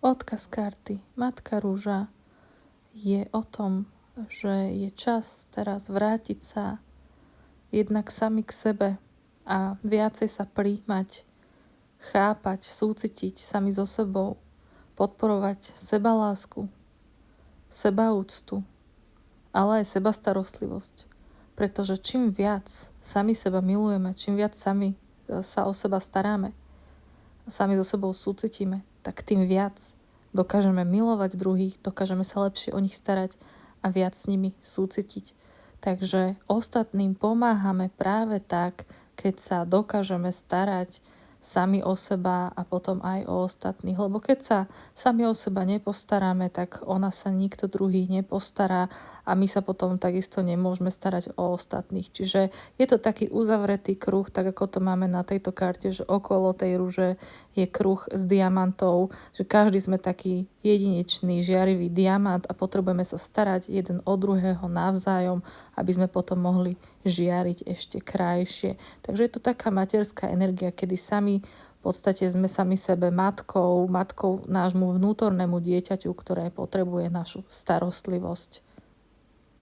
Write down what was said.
Odkaz karty Matka Rúža je o tom, že je čas teraz vrátiť sa jednak sami k sebe a viacej sa prijímať, chápať, súcitiť sami so sebou, podporovať sebalásku, sebaúctu, ale aj sebastarostlivosť. Pretože čím viac sami seba milujeme, čím viac sami sa o seba staráme, sami so sebou súcitíme, tak tým viac dokážeme milovať druhých, dokážeme sa lepšie o nich starať a viac s nimi súcitiť. Takže ostatným pomáhame práve tak, keď sa dokážeme starať sami o seba a potom aj o ostatných. Lebo keď sa sami o seba nepostaráme, tak o nás sa nikto druhý nepostará a my sa potom takisto nemôžeme starať o ostatných. Čiže je to taký uzavretý kruh, tak ako to máme na tejto karte, že okolo tej rúže je kruh s diamantov, že každý sme taký jedinečný, žiarivý diamant a potrebujeme sa starať jeden o druhého navzájom, aby sme potom mohli žiariť ešte krajšie. Takže je to taká materská energia, kedy sami v podstate sme sami sebe matkou nášmu vnútornému dieťaťu, ktoré potrebuje našu starostlivosť.